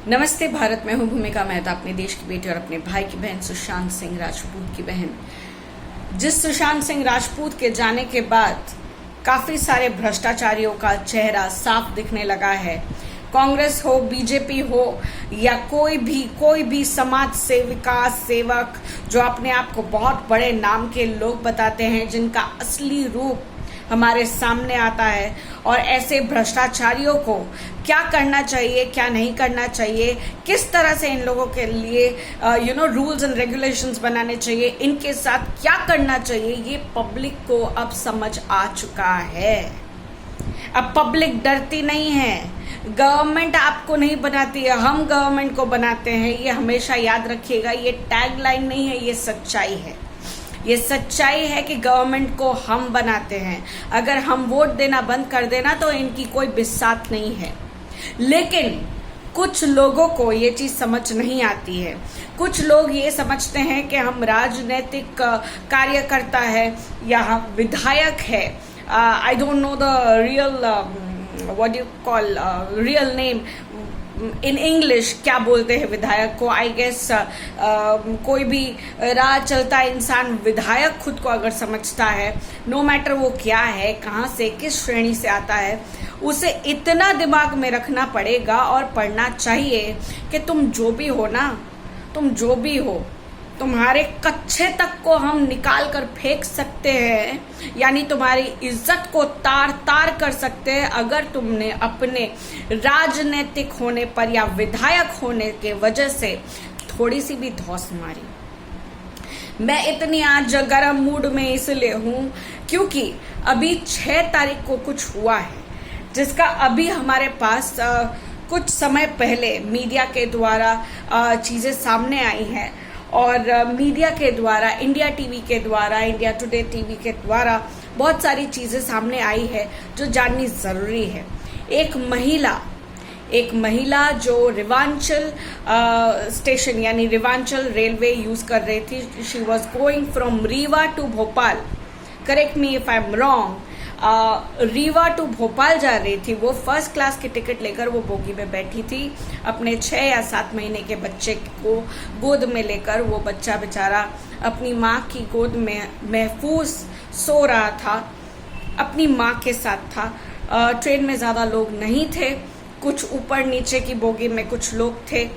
नमस्ते भारत, मैं हूं भूमिका मेहता, अपने देश की बेटी और अपने भाई की बहन सुशांत सिंह राजपूत की बहन। जिस सुशांत सिंह राजपूत के जाने के बाद काफी सारे भ्रष्टाचारियों का चेहरा साफ दिखने लगा है। कांग्रेस हो, बीजेपी हो या कोई भी समाज सेविका सेवक जो अपने आप को बहुत बड़े नाम के लोग बताते हैं, जिनका असली रूप हमारे सामने आता है, और ऐसे भ्रष्टाचारियों को क्या करना चाहिए, क्या नहीं करना चाहिए, किस तरह से इन लोगों के लिए रूल्स एंड रेगुलेशंस बनाने चाहिए, इनके साथ क्या करना चाहिए, ये पब्लिक को अब समझ आ चुका है। अब पब्लिक डरती नहीं है। गवर्नमेंट आपको नहीं बनाती है, हम गवर्नमेंट को बनाते हैं। ये हमेशा याद रखिएगा। ये टैगलाइन नहीं है, ये सच्चाई है। ये सच्चाई है कि गवर्नमेंट को हम बनाते हैं। अगर हम वोट देना बंद कर देना तो इनकी कोई बिसात नहीं है। लेकिन कुछ लोगों को ये चीज समझ नहीं आती है। कुछ लोग ये समझते हैं कि हम राजनीतिक कार्यकर्ता है या हम विधायक है। I don't know the real what you call real name in English, क्या बोलते हैं विधायक को। आई गेस कोई भी राह चलता इंसान विधायक खुद को अगर समझता है, नो मैटर वो क्या है, कहाँ से, किस श्रेणी से आता है, उसे इतना दिमाग में रखना पड़ेगा और पढ़ना चाहिए कि तुम जो भी हो ना, तुम जो भी हो, तुम्हारे कच्चे तक को हम निकाल कर फेंक सकते हैं, यानी तुम्हारी इज्जत को तार तार कर सकते हैं अगर तुमने अपने राजनीतिक होने पर या विधायक होने के वजह से थोड़ी सी भी धौंस मारी। मैं इतनी आज गर्म मूड में इसलिए हूं क्योंकि अभी 6 तारीख को कुछ हुआ है, जिसका अभी हमारे पास कुछ समय पहले मीडिया के द्वारा चीजें सामने आई हैं, और मीडिया के द्वारा, इंडिया टीवी के द्वारा, इंडिया टुडे टीवी के द्वारा बहुत सारी चीजें सामने आई है जो जाननी जरूरी है। एक महिला जो रिवांचल स्टेशन यानी रिवांचल रेलवे यूज कर रही थी। She was going from Rewa to Bhopal, correct me if I am wrong. Rewa to Bhopal जा रही थी। वो फर्स्ट क्लास की टिकट लेकर वो बोगी में बैठी थी। अपने 6 या 7 महीने के बच्चे को गोद में लेकर वो बच्चा बेचारा अपनी माँ की गोद में महफूज सो रहा था, अपनी माँ के साथ था। ट्रेन में ज्यादा लोग नहीं थे, कुछ ऊपर नीचे की बोगी में कुछ लोग थे।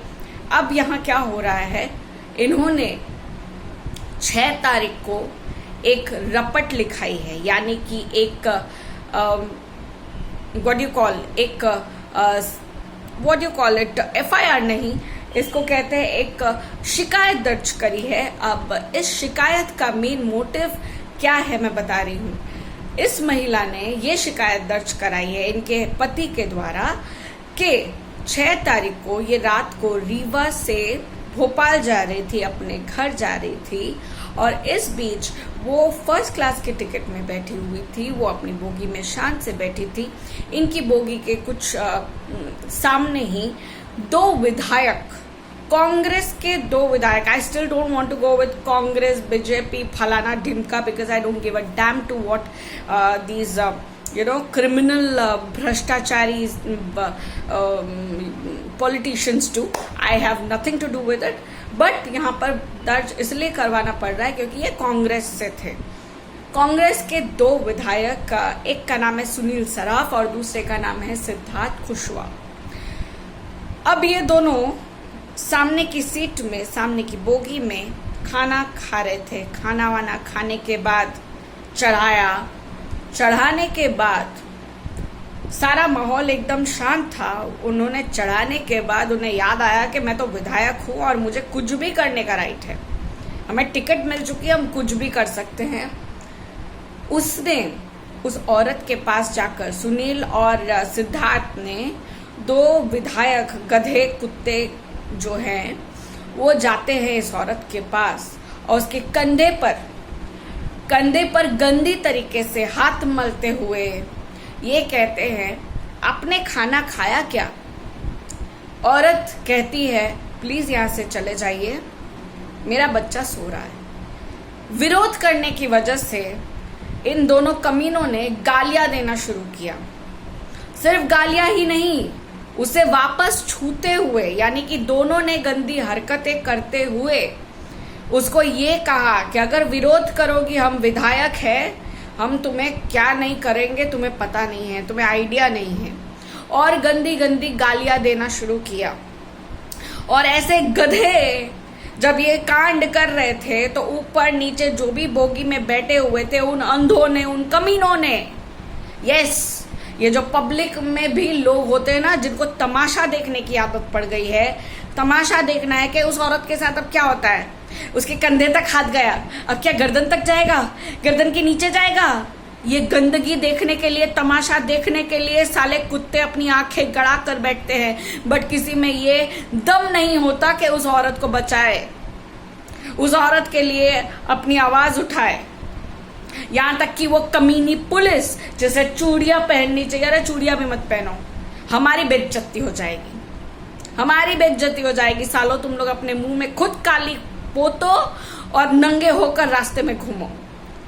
अब यहाँ क्या हो रहा है, इन्होंने 6 तारीख को एक रपट लिखाई है, यानी कि एक what you call it, FIR नहीं, इसको कहते हैं एक शिकायत दर्ज करी है। अब इस शिकायत का मेन मोटिव क्या है मैं बता रही हूँ। इस महिला ने ये शिकायत दर्ज कराई है इनके पति के द्वारा कि 6 तारीख को ये रात को रीवा से भोपाल जा रही थी, अपने घर जा रही थी, और इस बीच वो फर्स्ट क्लास की टिकट में बैठी हुई थी। वो अपनी बोगी में शान से बैठी थी। इनकी बोगी के कुछ सामने ही 2 विधायक, कांग्रेस के 2 विधायक, I still don't want to go with Congress, BJP, फलाना ढिमका, because I don't give a damn to what these criminal भ्रष्टाचारी politicians do. I have nothing to do with it. But यहाँ पर दर्ज इसलिए करवाना पड़ रहा है क्योंकि ये कांग्रेस से थे। कांग्रेस के 2 विधायक, एक का नाम है सुनील सराफ और दूसरे का नाम है सिद्धार्थ कुशवाहा। अब ये दोनों सामने की सीट में, सामने की बोगी में खाना खा रहे थे। खाना वाना खाने के बाद चढ़ाने के बाद सारा माहौल एकदम शांत था। उन्होंने चढ़ाने के बाद उन्हें याद आया कि मैं तो विधायक हूं और मुझे कुछ भी करने का राइट है, हमें टिकट मिल चुकी है, हम कुछ भी कर सकते हैं। उसने उस औरत के पास जाकर, सुनील और सिद्धार्थ ने, 2 विधायक गधे कुत्ते जो हैं वो जाते हैं इस औरत के पास और उसके कंधे पर गंदी तरीके से हाथ मलते हुए ये कहते हैं, आपने खाना खाया क्या? औरत कहती है, प्लीज यहां से चले जाइए, मेरा बच्चा सो रहा है। विरोध करने की वजह से इन दोनों कमीनों ने गालियां देना शुरू किया। सिर्फ गालियां ही नहीं, उसे वापस छूते हुए, यानी कि दोनों ने गंदी हरकतें करते हुए उसको ये कहा कि अगर विरोध करोगी, हम विधायक हैं, हम तुम्हें क्या नहीं करेंगे तुम्हें पता नहीं है, तुम्हें आइडिया नहीं है, और गंदी गंदी गालियां देना शुरू किया। और ऐसे गधे जब ये कांड कर रहे थे तो ऊपर नीचे जो भी बोगी में बैठे हुए थे, उन अंधों ने, उन कमीनों ने, यस, ये जो पब्लिक में भी लोग होते हैं ना, जिनको तमाशा देखने की आदत पड़ गई है, तमाशा देखना है कि उस औरत के साथ अब क्या होता है, उसके कंधे तक हाथ गया, अब क्या गर्दन तक जाएगा, गर्दन के नीचे जाएगा। ये गंदगी देखने के लिए, तमाशा देखने के लिए साले कुत्ते अपनी आंखें गड़ा कर बैठते हैं, बट किसी में ये दम नहीं होता कि उस औरत को बचाए, उस औरत के लिए अपनी आवाज उठाए। यहां तक कि वो कमीनी पुलिस जैसे चूड़ियां पहननी चाहिए, अरे चूड़ियां भी मत पहनो, हमारी बेइज्जती हो जाएगी, हमारी बेइज्जती हो जाएगी। सालों तुम लोग अपने मुंह में खुद काली पोतो और नंगे होकर रास्ते में घूमो।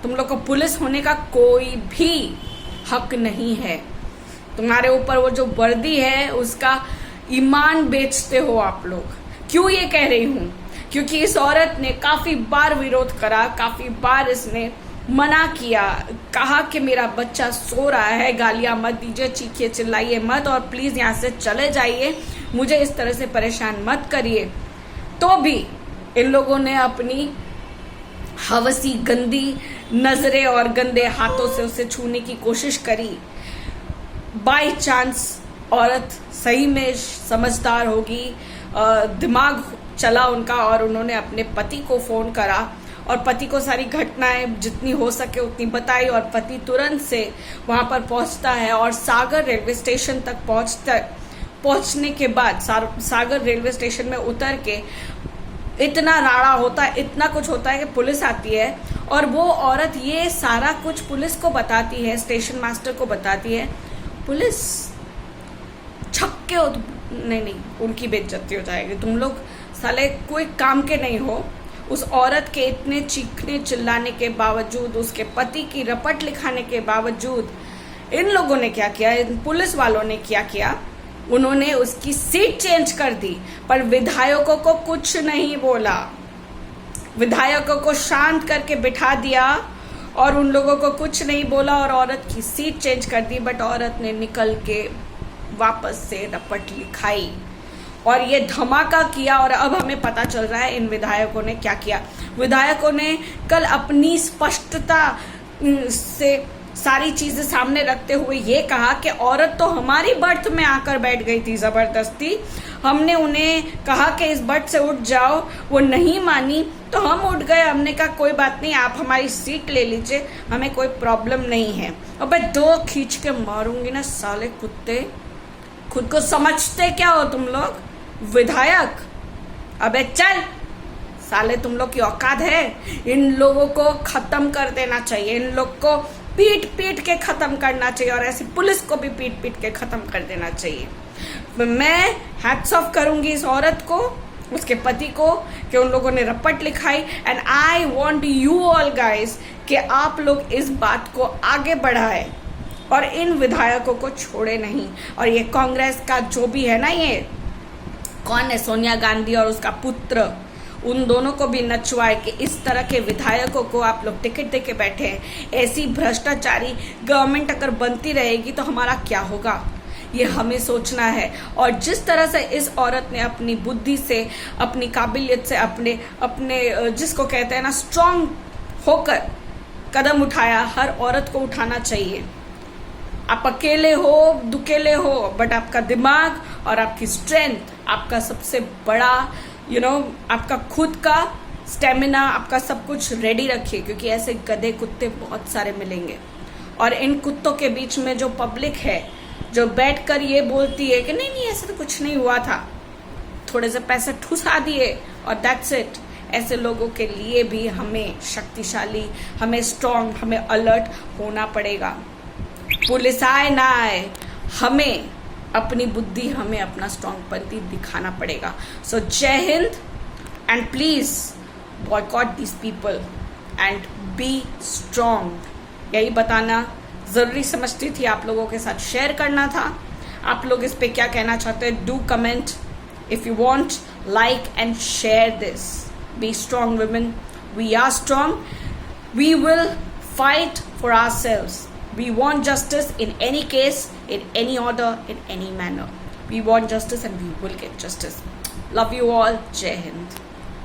तुम लोग को पुलिस होने का कोई भी हक नहीं है। तुम्हारे ऊपर वो जो वर्दी है उसका ईमान बेचते हो आप लोग। क्यों ये कह रही हूं? क्योंकि इस औरत ने काफी बार विरोध करा, काफी बार इसने मना किया, कहा कि मेरा बच्चा सो रहा है, गालियां मत दीजिए, चीखिए चिल्लाइए मत, और प्लीज यहां से चले जाइए, मुझे इस तरह से परेशान मत करिए। तो भी इन लोगों ने अपनी हवसी गंदी नजरें और गंदे हाथों से उसे छूने की कोशिश करी। बाय चांस औरत सही में समझदार होगी, दिमाग चला उनका, और उन्होंने अपने पति को फोन करा और पति को सारी घटनाएं जितनी हो सके उतनी बताई, और पति तुरंत से वहां पर पहुंचता है और सागर रेलवे स्टेशन तक पहुंचने के बाद सागर रेलवे स्टेशन में उतर के इतना राड़ा होता है, इतना कुछ होता है कि पुलिस आती है, और वो औरत ये सारा कुछ पुलिस को बताती है, स्टेशन मास्टर को बताती है। पुलिस छक्के हो, नहीं, उनकी बेइज्जती हो जाएगी। तुम लोग साले कोई काम के नहीं हो। उस औरत के इतने चीखने चिल्लाने के बावजूद, उसके पति की रपट लिखाने के बावजूद, इन लोगों ने क्या किया, इन पुलिस वालों ने क्या किया, उन्होंने उसकी सीट चेंज कर दी, पर विधायकों को कुछ नहीं बोला। विधायकों को शांत करके बिठा दिया और उन लोगों को कुछ नहीं बोला, और औरत की सीट चेंज कर दी। बट औरत ने निकल के वापस से रपट लिखाई और ये धमाका किया। और अब हमें पता चल रहा है इन विधायकों ने क्या किया। विधायकों ने कल अपनी स्पष्टता से सारी चीजें सामने रखते हुए ये कहा कि औरत तो हमारी बर्थ में आकर बैठ गई थी जबरदस्ती, हमने उन्हें कहा कि इस बर्थ से उठ जाओ, वो नहीं मानी तो हम उठ गए। हमने कहा कोई बात नहीं, आप हमारी सीट ले लीजिए, हमें कोई प्रॉब्लम नहीं है। अबे दो खींच के मारूंगी ना साले कुत्ते। खुद को समझते क्या हो तुम लोग, विधायक? अबे चल साले, तुम लोग की औकात है? इन लोगों को खत्म कर देना चाहिए, इन लोग को पीट पीट के खत्म करना चाहिए, और ऐसी पुलिस को भी पीट पीट के खत्म कर देना चाहिए। मैं हैट्स ऑफ करूंगी इस औरत को, उसके पति को, कि उन लोगों ने रपट लिखाई। And I want you all guys कि आप लोग इस बात को आगे बढ़ाए और इन विधायकों को छोड़े नहीं। और ये कांग्रेस का जो भी है ना, ये कौन है, सोनिया गांधी और उसका पुत्र, उन दोनों को भी नचवाए कि इस तरह के विधायकों को आप लोग टिकट दे के बैठे हैं। ऐसी भ्रष्टाचारी गवर्नमेंट अगर बनती रहेगी तो हमारा क्या होगा, ये हमें सोचना है। और जिस तरह से इस औरत ने अपनी बुद्धि से, अपनी काबिलियत से, अपने जिसको कहते हैं ना स्ट्रांग होकर कदम उठाया, हर औरत को उठाना चाहिए। आप अकेले हो, दुकेले हो, बट आपका दिमाग और आपकी स्ट्रेंथ, आपका सबसे बड़ा आपका खुद का स्टेमिना, आपका सब कुछ रेडी रखिए, क्योंकि ऐसे गधे कुत्ते बहुत सारे मिलेंगे। और इन कुत्तों के बीच में जो पब्लिक है, जो बैठकर ये बोलती है कि नहीं ऐसा तो कुछ नहीं हुआ था, थोड़े से पैसे ठुसा दिए और दैट्स इट, ऐसे लोगों के लिए भी हमें शक्तिशाली, हमें स्ट्रांग, हमें अलर्ट होना पड़ेगा। पुलिस आए ना आए, हमें अपनी बुद्धि, हमें अपना स्ट्रांगपंथी दिखाना पड़ेगा। सो जय Hind, and please boycott this people and B strong. यही बताना जरूरी समझती थी, आप लोगों के साथ शेयर करना था। आप लोग इस पे क्या कहना चाहते हैं? Do comment. If you want, like and share this. Be strong, women. We are strong. We will fight for ourselves. We want justice in any case, in any order, in any manner. We want justice and we will get justice. Love you all. Jai Hind.